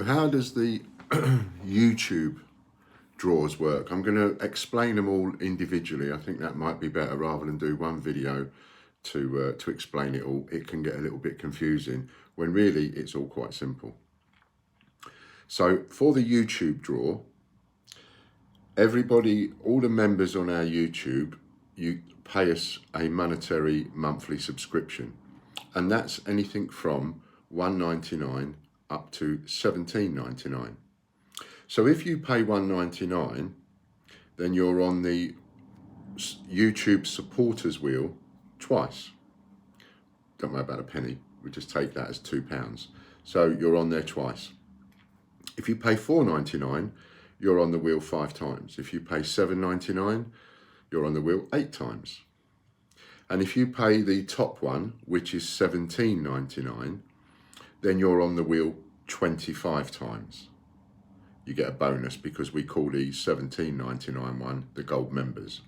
how does the YouTube draws work? I'm going to explain them all individually. I think that might be better rather than do one video to explain it all. It can get a little bit confusing when really it's all quite simple. So for the YouTube draw, everybody, all the members on our YouTube, you pay us a monetary monthly subscription, and that's anything from $1.99 up to $17.99. So if you pay $1.99, then you're on the YouTube supporters wheel twice. Don't worry about a penny, we just take that as £2. So you're on there twice. If you pay $4.99, you're on the wheel 5 times. If you pay $7.99, you're on the wheel 8 times. And if you pay the top one, which is $17.99, then you're on the wheel 25 times. You get a bonus because we call the $17.99 one the gold members.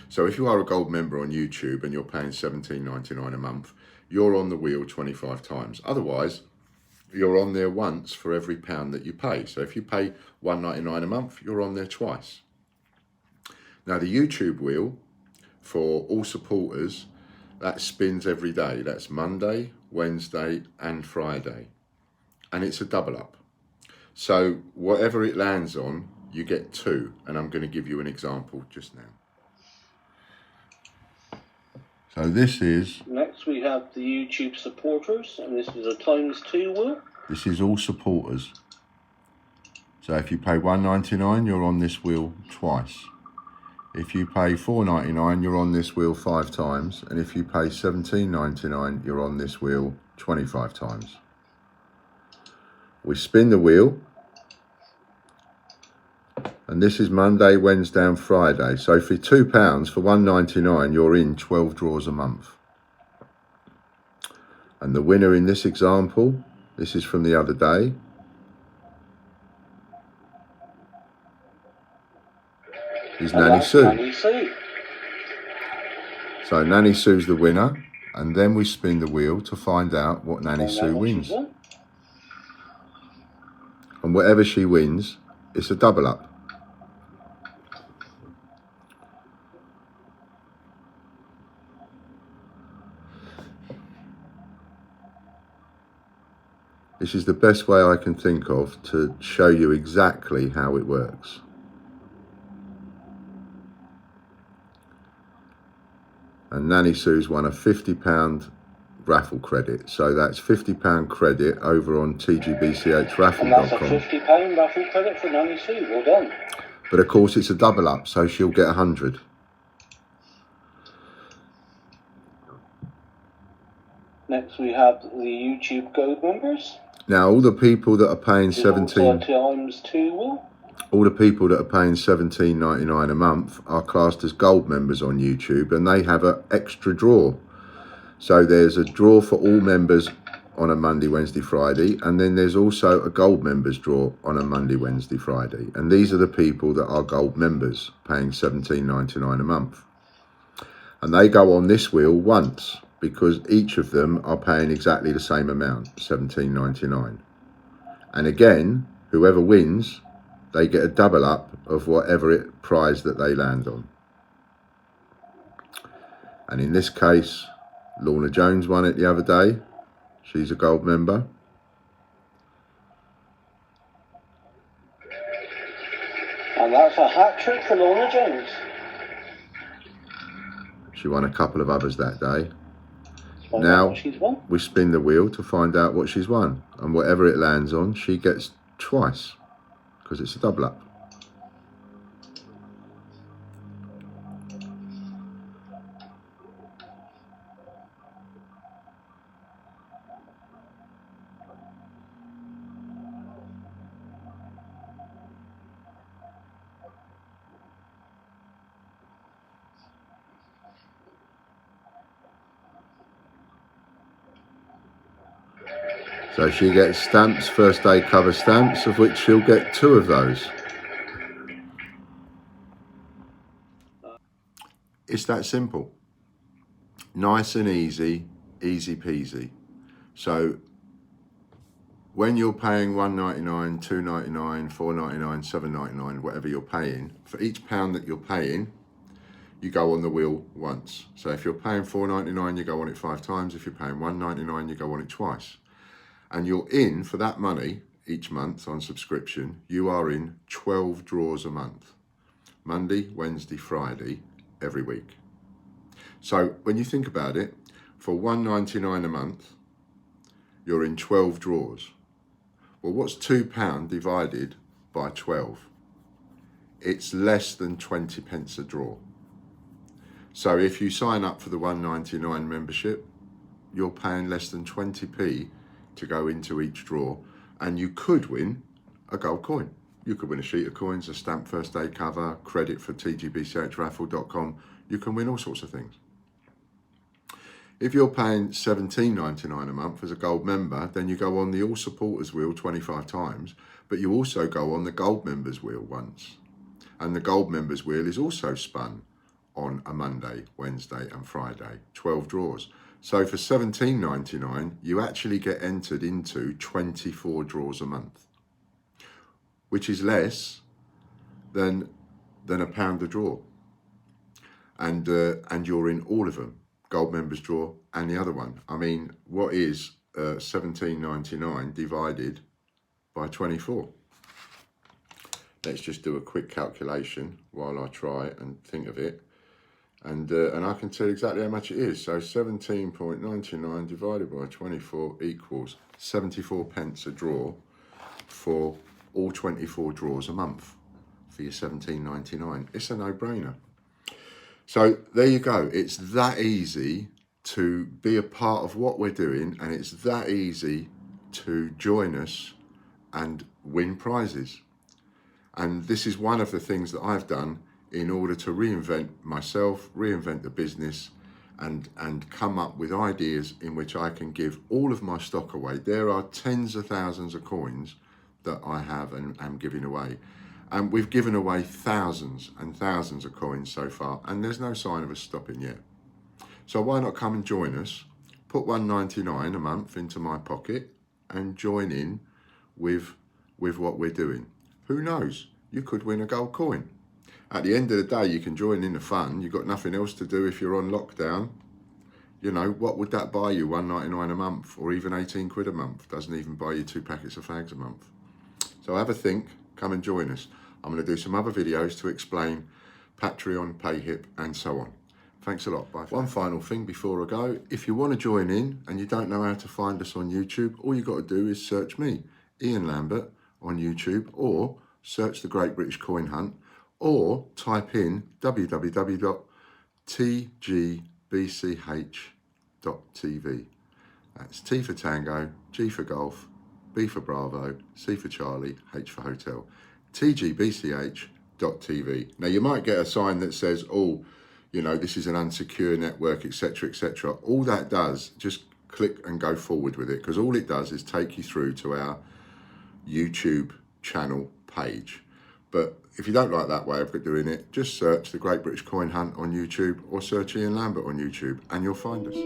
So if you are a gold member on YouTube and you're paying $17.99 a month, you're on the wheel 25 times. Otherwise, you're on there once for every £1 that you pay. So if you pay $1.99 a month, you're on there twice. Now the YouTube wheel for all supporters, that spins every day. That's Monday, Wednesday and Friday. And it's a double up. So whatever it lands on, you get 2. And I'm going to give you an example just now. So this is... Next we have the YouTube supporters, and this is a ×2 wheel. This is all supporters. So if you pay $1.99, you're on this wheel twice. If you pay $4.99, you're on this wheel 5 times. And if you pay $17.99, you're on this wheel 25 times. We spin the wheel. And this is Monday, Wednesday and Friday. So for £2, for $1.99, you're in 12 draws a month. And the winner in this example, this is from the other day, is Nanny Sue. So Nanny Sue's the winner, and then we spin the wheel to find out what Nanny Sue wins. And whatever she wins, it's a double up. This is the best way I can think of to show you exactly how it works. And Nanny Sue's won a £50 raffle credit. So that's £50 credit over on tgbchraffle.com. And that's a £50 raffle credit for Nanny Sue. Well done. But of course it's a double up, so she'll get 100. Next we have the YouTube Gold members. Now all the people that are paying all the people that are paying $17.99 a month are classed as gold members on YouTube, and they have an extra draw. So there's a draw for all members on a Monday, Wednesday, Friday, and then there's also a gold members draw on a Monday, Wednesday, Friday. And these are the people that are gold members paying $17.99 a month. And they go on this wheel once, because each of them are paying exactly the same amount, $17.99. And again, whoever wins, they get a double up of whatever prize that they land on. And in this case, Lorna Jones won it the other day. She's a gold member. And that's a hat trick for Lorna Jones. She won a couple of others that day. Now we spin the wheel to find out what she's won, and whatever it lands on, she gets twice, because it's a double up. So she gets stamps, first day cover stamps, of which she'll get 2 of those. It's that simple. Nice and easy, easy peasy. So when you're paying $1.99, $2.99, $4.99, $7.99, whatever you're paying, for each pound that you're paying, you go on the wheel once. So if you're paying $4.99, you go on it 5 times. If you're paying $1.99, you go on it twice. And you're in, for that money, each month on subscription, you are in 12 draws a month. Monday, Wednesday, Friday, every week. So when you think about it, for $1.99 a month, you're in 12 draws. Well, what's £2 divided by 12? It's less than 20 pence a draw. So if you sign up for the $1.99 membership, you're paying less than 20p to go into each draw, and you could win a gold coin. You could win a sheet of coins, a stamped first aid cover, credit for tgbchraffle.com. You can win all sorts of things. If you're paying $17.99 a month as a gold member, then you go on the all supporters wheel 25 times, but you also go on the gold members wheel once. And the gold members wheel is also spun on a Monday, Wednesday and Friday, 12 draws. So for $17.99, you actually get entered into 24 draws a month, which is less than £1 a draw. And you're in all of them. Gold members draw and the other one. I mean, what is $17.99 divided by 24? Let's just do a quick calculation while I try and think of it, and I can tell exactly how much it is. So 17.99 divided by 24 equals 74 pence a draw for all 24 draws a month for your $17.99. It's a no-brainer. So there you go. It's that easy to be a part of what we're doing, and it's that easy to join us and win prizes. And this is one of the things that I've done in order to reinvent myself, reinvent the business, and come up with ideas in which I can give all of my stock away. There are tens of thousands of coins that I have and am giving away. And we've given away thousands and thousands of coins so far, and there's no sign of us stopping yet. So why not come and join us, put $1.99 a month into my pocket and join in with what we're doing. Who knows? You could win a gold coin. At the end of the day, you can join in the fun. You've got nothing else to do if you're on lockdown. You know, what would that buy you? $1.99 a month, or even 18 quid a month. Doesn't even buy you 2 packets of fags a month. So have a think, come and join us. I'm going to do some other videos to explain Patreon, PayHip and so on. Thanks a lot. Bye. One final thing before I go. If you want to join in and you don't know how to find us on YouTube, all you've got to do is search me, Ian Lambert, on YouTube, or search the Great British Coin Hunt, or type in www.tgbch.tv. That's T for Tango, G for Golf, B for Bravo, C for Charlie, H for Hotel. tgbch.tv. Now you might get a sign that says, oh, you know, this is an unsecure network, etc., etc. All that does, just click and go forward with it, because all it does is take you through to our YouTube channel page. But if you don't like that way of doing it, just search the Great British Coin Hunt on YouTube or search Ian Lambert on YouTube and you'll find us.